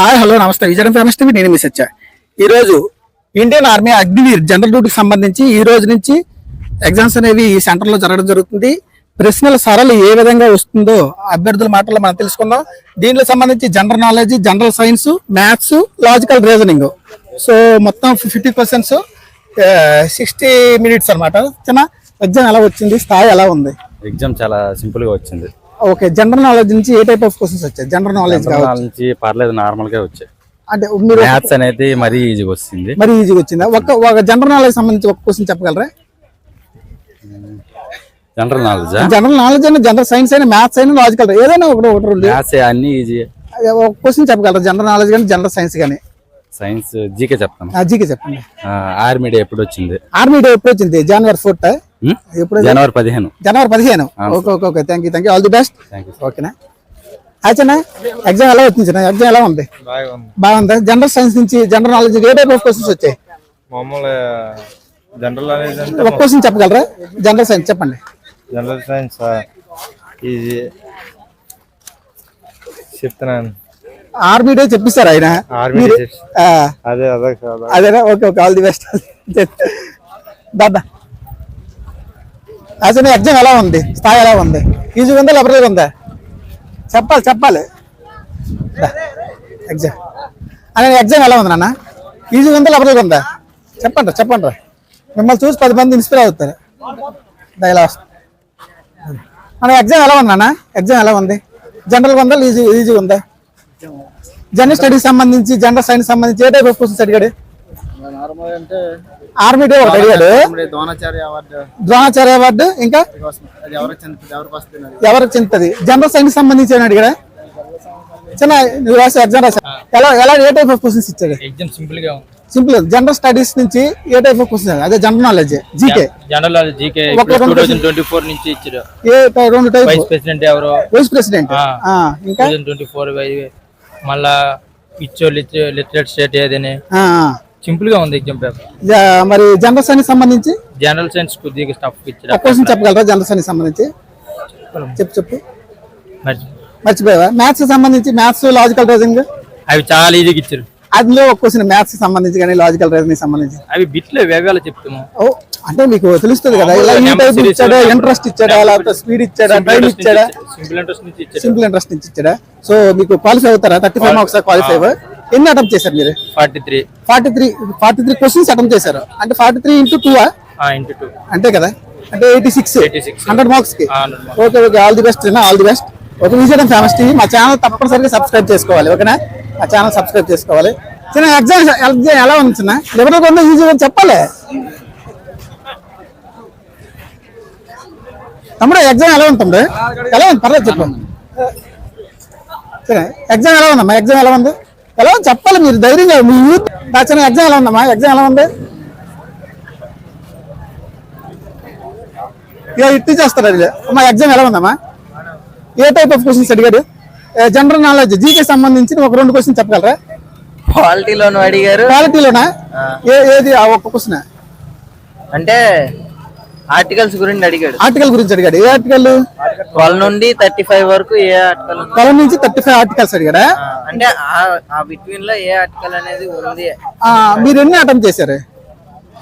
Hi hello నమస్తే Vizianagaram famous TV నేను miss వచ్చా. ఈరోజు ఇండియన్ ఆర్మీ అగ్నివీర్ జనరల్ డ్యూటీకి సంబంధించి ఈ రోజు నుంచి ఎగ్జామ్స్ అనేవి ఈ సెంటర్లో జరగడం జరుగుతుంది. ప్రశ్నల సరళి ఏ విధంగా వస్తుందో అభ్యర్థుల మాటల్లో మనం తెలుసుకుందాం. దీనికి సంబంధించి general knowledge, general science, maths, logical reasoning. So మొత్తం 50 క్వశ్చన్స్ 60 మినిట్స్ అనమాట. చిన్న ఎగ్జామ్ ఎలా వచ్చింది, స్థాయి ఎలా ఉంది? ఎగ్జామ్ చాలా సింపుల్ గా వచ్చింది. ఓకే, జనరల్ నాలెడ్జ్ నుంచి ఏ టైప్ ఆఫ్ క్వశ్చన్స్ వచ్చాయి? జనరల్ నాలెడ్జ్ నుంచి పర్లేదు, నార్మల్ గా వచ్చాయి. అంటే మీరు మ్యాథ్స్ అనేది మరీ ఈజీగా వచ్చింది. మరీ ఈజీగా వచ్చిందా? ఒక జనరల్ నాలెడ్జ్ సంబంధించి ఒక క్వశ్చన్ చెప్పగలరా? జనరల్ నాలెడ్జ్, జనరల్ నాలెడ్జ్ అయినా, జనరల్ సైన్స్ అయినా, మ్యాథ్స్ అయినా, లాజికల్ ఏదైనా ఒకటి రెండు మ్యాథ్స్ అన్ని ఈజీ. ఒక క్వశ్చన్ చెప్పగలరా? జనరల్ నాలెడ్జ్ కానీ, జనరల్ సైన్స్ కానీ. సైన్స్ జీకే చెప్తాను. జీకే చెప్పండి. ఆర్మీ డే ఎప్పుడు వచ్చింది? ఆర్మీ డే ఎప్పుడు వచ్చింది? జనవరి 4. ఎప్పుడు? జనవరి 15. జనవరి 15. Okay okay okay, thank you all the best. ఓకేనా? అచ్చనా, ఎగ్జామ్ ఎలా వచ్చింది? ఎగ్జామ్ ఎలా ఉంది? బాగుందా? జనరల్ సైన్స్ నుంచి జనరల్ నాలెడ్జ్ ఏ టైప్ ఆఫ్ క్వశ్చన్స్ వచ్చాయి? మామూలు జనరల్ నాలెడ్జ్ అంటే ఒక క్వశ్చన్ చెప్పగలరా? జనరల్ సైన్స్ చెప్పండి. జనరల్ సైన్స్ ఈజీ చెప్తున్నాను. ఆర్మీ డే చెప్పిస్తారు ఆయన. అదేనా? Okay okay, all the best. దాదా అసలు ఎగ్జామ్ ఎలా ఉంది? స్థాయి ఎలా ఉంది? ఈజీగా ఉందా, లెబరల్గా ఉందా? చెప్పాలి. ఎగ్జామ్ అనే ఎగ్జామ్ ఎలా ఉంది నాన్న? ఈజీగా ఉందా, లెబరల్గా ఉందా? చెప్పండి. మిమ్మల్ని చూసి 10 మంది ఇన్స్పైర్ అవుతారు. ఇలా వస్తుంది. మన ఎగ్జామ్ ఎలా ఉంది నాన్న? ఎగ్జామ్ ఎలా ఉంది? జనరల్గా ఉందా, ఈజీగా ఉందా? జనరల్ స్టడీస్ సంబంధించి, జనరల్ సైన్స్ సంబంధించి ఏ టైప్ ఆఫ్ క్వశ్చన్స్ అడిగాడు? ఆర్మీ డే ఒకటి అడిగాడు, ద్రోణాచార్య అవార్డు, ఇంకా ఎవరికి చెందుతుంది? జనరల్ సైన్స్ సంబంధించి అని అడిగాడా? చిన్న నువ్వు రాసే ఎగ్జామ్ రాసా ఎలా ఏ టైప్ ఆఫ్ క్వశ్చన్స్ ఇచ్చాడు? సింపుల్. జనరల్ స్టడీస్ నుంచి ఏ టైప్ ఆఫ్ క్వశ్చన్స్? అదే general knowledge, GK. General knowledge GK 2024 నుంచి ఇచ్చారు. ఏ రెండు టైప్? వైస్ ప్రెసిడెంట్ ఎవరు? Vice president. ఇంకా 2024 మళ్ళా ఇచ్చోళ్ళు లిటరేట్ స్టేట్ ఏదని. సింపుల్ గా ఉంది ఎగ్జామ్ పేపర్. మరి జనరల్ సైన్స్ సంబంధించి? జనరల్ సైన్స్ కొద్దిగా స్టఫ్ ఇచ్చారు. క్వశ్చన్ చెప్పగలరా జనరల్ సైన్స్ సంబంధించి? చెప్పు. మర్చిపోయావా? మ్యాథ్స్ సంబంధించి, మ్యాథ్స్, లాజికల్ రీజనింగ్ అవి చాలా ఈజీగా ఇచ్చారు. అందులో ఒక క్వశ్చన్ మ్యాథ్స్ సంబంధించి కానీ, లాజికల్ రీజనింగ్ సంబంధించి అవి బిట్లే వేగాలు చెప్తాము. అంటే మీకు తెలుస్తుంది కదా, ఇలా ఈ టైప్ ఇచ్చాడా, ఇంట్రెస్ట్ ఇచ్చాడా, లేకపోతే స్పీడ్ ఇచ్చాడా, టైం ఇచ్చాడా? సింపుల్ ఇంట్రెస్ట్ నుంచి ఇచ్చాడా? సో మీకు క్వాలిఫై అవుతారా? 35 మార్క్స్ క్వాలిఫై. ఎన్ని అటెంప్ట్ చేశారు మీరు? 43 క్వశ్చన్స్ అటెంప్ట్ చేశారు. అంటే 43 into 2 అంతే కదా? అంటే 86 100 మార్క్స్ కి. Okay okay, all the best. All the best. Okay, Vizianagaram famous TV మా ఛానల్ తప్పనిసరిగా సబ్స్క్రైబ్ చేసుకోవాలి. ఓకేనా? మా ఛానల్ సబ్స్క్రైబ్ చేసుకోవాలి. చిన్న ఎగ్జామ్ ఎలా ఉంది? చిన్న లిబరల్ ఉందా, ఈజీగా చెప్పాలి. తమ్ముడు ఎగ్జామ్ ఎలా ఉంటుంది? ఎలా ఉంది? పర్లేదు చెప్పండి. సరే, ఎగ్జామ్ ఎలా ఉందమ్మా? ఎగ్జామ్ ఎలా ఉంది? ఎలా ఉంది చెప్పాలి మీరు ధైర్యంగా. మీ యూత్ చిన్న ఎగ్జామ్ ఎలా ఉందమ్మా? ఎగ్జామ్ ఎలా ఉంది? ఇక ఇట్టి చేస్తారు అది. అమ్మా ఎగ్జామ్ ఎలా ఉందమ్మా? ఏ టైప్ ఆఫ్ క్వశ్చన్స్ అడిగాడు? జనరల్ నాలెడ్జ్, జీకే సంబంధించి ఒక 2 క్వశ్చన్ చెప్పగలరా? క్వాలిటీలోను అడిగారు. క్వాలిటీలోనా? ఏది ఒక క్వశ్చన్? అంటే ఆర్టికల్స్ గురించి అడిగాడు. ఆర్టికల్ గురించి అడిగాడు. ఏ ఆర్టికల్? 12 నుండి 35 వరకు ఏ ఆర్టికల్? 12 నుంచి 35 ఆర్టికల్స్ అడిగాడా? అంటే ఆ బిట్వీన్ లో ఏ ఆర్టికల్ అనేది ఉంది. మీరు ఎన్ని అటెంప్ట్ చేశారు?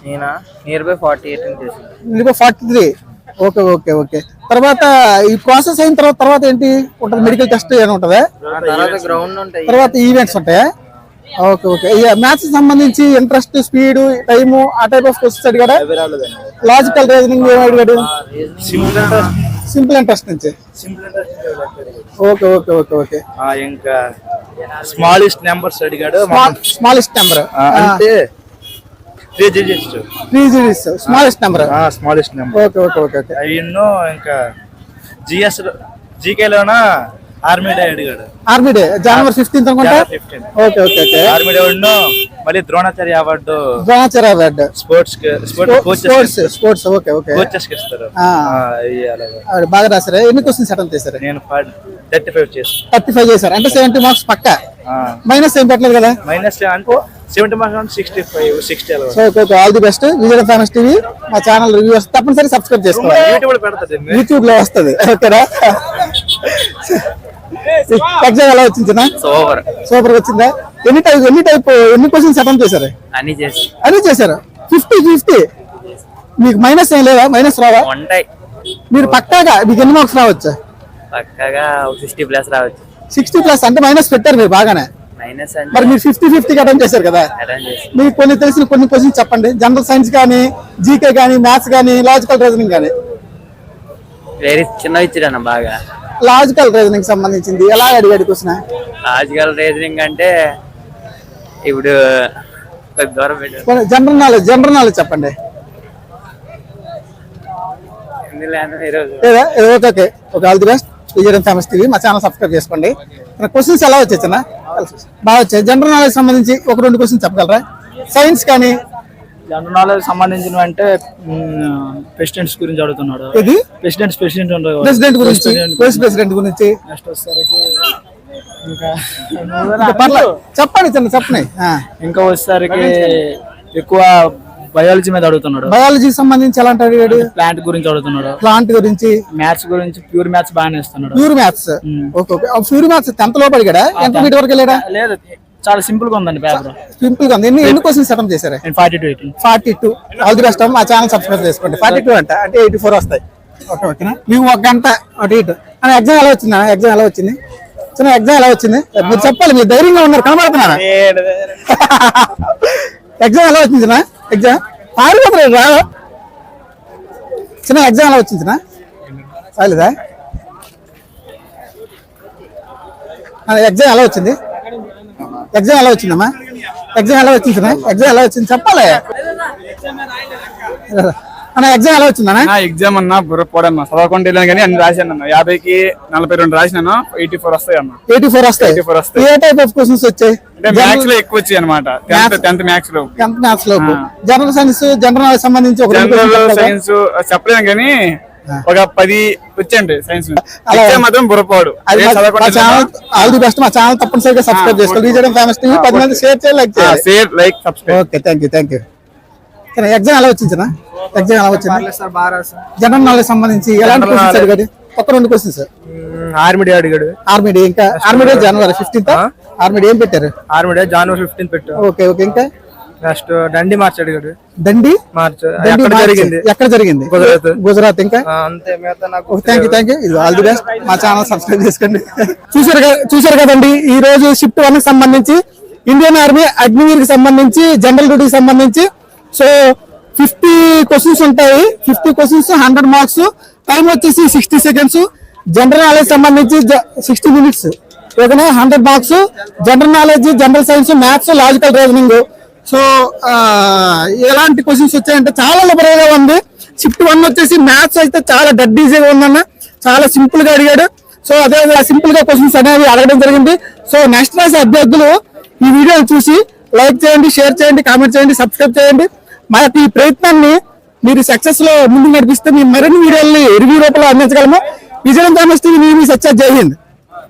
నేనా నియర్ బై 48 చేశాను. 43. Okay okay okay. తర్వాత ఈ ప్రాసెస్ అయిన తర్వాత ఏంటి ఉంటుంది? మెడికల్ టెస్ట్ ఏమైనా ఉంటుందా? తర్వాత గ్రౌండ్ ఉంటాయి, తర్వాత ఈవెంట్స్ ఉంటాయా? Okay okay. మ్యాథ్స్ సంబంధించి ఇంట్రెస్ట్, స్పీడ్, టైము ఆ టైప్ ఆఫ్ క్వశ్చన్స్ అడిగాడా? లాజికల్ రీజనింగ్ ఏమి అడిగాడు? సింపుల్ ఇంట్రెస్ట్ నుంచి. Okay okay okay okay. ఇంకా స్మాలెస్ట్ నెంబర్స్ అడిగాడు. స్మాలెస్ట్ నెంబర్ అంటే 3 digits smallest number. Okay okay okay okay. ఎన్నో ఇంకా జీకేలోన ఆర్మీ డే అడిగాడు. ఆర్మీ డే జనవరి 15 అనుకుంటా. Okay okay okay. Army day మళ్ళీ Dronacharya award. Sports. Okay okay. Coaches కి ఇస్తారు. బాగా రాశారు. ఎన్ని క్వశ్చన్స్ అటెంప్ట్ చేశారు? నేను 35 చేశాను. 35 చేశారు. అంటే 70 మార్క్స్ పక్కా. మైనస్ ఏం పెట్టలేదు కదా? మైనస్ అంటే 70 మార్క్స్ 65 60 అలా. So okay, all the best. Vizianagaram famous TV మా ఛానల్ రివ్యూస్ తప్పనిసరి సబ్స్క్రైబ్ చేసుకోవాలి. యూట్యూబ్ లో పెడతారు, యూట్యూబ్ లో వస్తుంది. ఓకేనా? ఎగ్జామ్ ఎలా వచ్చిందా? సూపర్ సూపర్ వచ్చిందా? ఎన్ని క్వశ్చన్స్ అటెంప్ట్ చేశారు? అని చేసి అన్ని చేశారు. 50-50 మీకు మైనస్ ఏం లేదా? మైనస్ రావా? ఉంటాయి మీరు పక్కాగా మీకు ఎన్ని మార్క్స్ రావచ్చు? పక్కగా 60+ రావచ్చు. 60+ అంటే మైనస్ పెట్టారు మీరు బాగానే. మైనస్ మరి మీరు 50-50 అటెంప్ట్ చేశారు కదా. అటెండ్ చేసి మీకు కొన్ని తెలిసిన కొన్ని క్వశ్చన్స్ చెప్పండి. జనరల్ సైన్స్ కానీ, జీకే కానీ, మ్యాథ్స్ కానీ, లాజికల్ రీజనింగ్ కానీ. వెరీ చిన్న ఇచ్చిరన్న బాగా. లాజికల్ రీజనింగ్ సంబంధించింది ఎలా అడిగాడు క్వశ్చన్? లాజికల్ రీజనింగ్ అంటే ఇప్పుడు కొద్ది దూరం పెట్టారు. జనరల్ నాలెడ్జ్ చెప్పండి. ఈరోజు లేదా okay okay all the best. Vijay famous TV మా ఛానల్ సబ్స్క్రైబ్ చేసుకోండి. క్వశ్చన్స్ ఎలా వచ్చాయన్నా? బాగా వచ్చాయి. జనరల్ నాలెడ్జ్ సంబంధించి ఒక 2 క్వశ్చన్స్ చెప్పగలరా? సైన్స్ కానీ జనరల్ నాలెడ్జ్ సంబంధించిన అంటే ప్రెసిడెంట్స్ గురించి అడుగుతున్నాడు. ఇది ప్రెసిడెంట్ ప్రెసిడెంట్ గురించి, వైస్ ప్రెసిడెంట్ గురించి నెక్స్ట్ వచ్చేసరికి ఇంకా పర్లేదు చెప్పండి. ఇంకా వచ్చేసరికి ఎక్కువ బయాలజీ మీద అడుగుతున్నాడు. బయాలజీ సంబంధించి ఎలాంటి అడిగాడు? ప్లాంట్ గురించి అడుగుతున్నాడు. ప్లాంట్ గురించి, మ్యాథ్స్ గురించి ప్యూర్ మ్యాథ్స్ బాగానే ఇస్తున్నాడు. Pure maths okay okay. Pure maths 10th లోపు అడిగాడా? ఇంటర్మీడియట్ వరకు వెళ్ళాడా? లేదు చాలా సింపుల్ గా ఉందండి పేపర్. సింపుల్ గా ఉంది. ఎన్ని క్వశ్చన్స్ అటెంప్ట్ చేశారు? 42 ఆల్ ది బెస్ట్. మా ఛానల్ సబ్స్క్రైబ్ చేసుకోండి. 42 అంటే 84 వస్తాయి. ఓకే ఓకేనా? మీకు 1 గంట అటు ఇటు. ఎగ్జామ్ ఎలా వచ్చిందా? ఎగ్జామ్ ఎలా వచ్చింది? ఎగ్జామ్ ఎలా వచ్చింది? మీరు చెప్పాలి. మీరు ధైర్యంగా ఉన్నారు, కనబడుతున్నారా? ఎగ్జామ్ ఎలా వచ్చిందినా? ఎగ్జామ్ పారిపోతారు రా. ఎగ్జామ్ ఎలా వచ్చిందినా? చాలేదా? ఎగ్జామ్ ఎలా వచ్చింది? ఎగ్జామ్ ఎలా వచ్చిందమ్మా? ఎగ్జామ్ ఎలా వచ్చిందినా? ఎగ్జామ్ ఎలా వచ్చింది చెప్పాలి. ఎగ్జామ్ ఎలా వచ్చిందన్నా? ఎగ్జామ్ అన్నా బుర్రపోడన్నా చదవకుండా వెళ్ళాను కానీ అన్ని రాశాను అన్న. 50కి 42 రాసినాను. 84 వస్తాయి అన్న. 84 వస్తాయి. ఏ టైప్ ఆఫ్ క్వశ్చన్స్ వచ్చాయి? అంటే మ్యాథ్స్ లో ఎక్కువ వచ్చాయి అనమాట. 10th మ్యాథ్స్ లో. జనరల్ సైన్స్, జనరల్ నాలెడ్జ్ సంబంధించి ఒక జనరల్ సైన్స్ చెప్పలేను కానీ ఒక 10 వచ్చాయండి సైన్స్. ఎగ్జామ్ మాత్రం బుర్రపోడు. All the best. మా ఛానల్ తప్పనిసరిగా సబ్స్క్రైబ్ చేసుకోండి. విజయ్ ఫేమస్ టీవీ 10 మంది share like subscribe. Okay thank you. Exam ఎలా వచ్చిందా? ఎగ్జామ్ ఎలా వచ్చింది? జనరల్ నాలెడ్జ్ సంబంధించి ఎలాంటి క్వశ్చన్స్ అడిగాడు? ఒక 2 క్వశ్చన్స్. ఆర్మిడి అడిగాడు. ఆర్మిడి ఇంకా ఆర్మిడి జనవరి 15th. ఆర్మిడి ఏం పెట్టారు? ఆర్మిడి జనవరి 15th పెట్టారు. Okay okay. ఇంకా నెక్స్ట్ దండి మార్చ్ అడిగాడు. దండి మార్చ్ ఎక్కడ జరిగింది? గుజరాత్. ఇంకా అంతే. మిగతా నాకు థ్యాంక్ యూ. ఇది ఆల్ ది బెస్ట్. మా ఛానల్ సబ్స్క్రైబ్ చేసుకోండి. చూసారు కదండి, ఈ రోజు షిఫ్ట్ 1 కి సంబంధించి ఇండియన్ ఆర్మీ అగ్నివీర్ కి సంబంధించి జనరల్ డ్యూటీకి సంబంధించి సో 50 క్వశ్చన్స్ ఉంటాయి. 50 క్వశ్చన్స్ 100 మార్క్స్. టైం వచ్చేసి 60 seconds. జనరల్ నాలెడ్జ్ సంబంధించి 60 minutes. ఓకేనా? 100 marks. General knowledge, general science, maths, logical reasoning. So ఎలాంటి క్వశ్చన్స్ వచ్చాయంటే చాలా లిబరల్ గా ఉంది. షిఫ్ట్ 1 వచ్చేసి మ్యాథ్స్ అయితే చాలా డెడ్ ఈజీగా ఉందన్న. చాలా సింపుల్ గా అడిగాడు. సో అదే సింపుల్ గా క్వశ్చన్స్ అనేవి అడగడం జరిగింది. సో నెక్స్ట్ రాసే అభ్యర్థులు ఈ వీడియోని చూసి లైక్ చేయండి, షేర్ చేయండి, కామెంట్ చేయండి, సబ్స్క్రైబ్ చేయండి. మా ఈ ప్రయత్నాన్ని మీరు సక్సెస్ లో ముందుకు నడిపిస్తే మేము మరిన్ని వీడియోల్ని రివ్యూ రూపంలో అందించగలము. విజయ్ ఫేమస్ టీవీ సత్య. జై హింద్.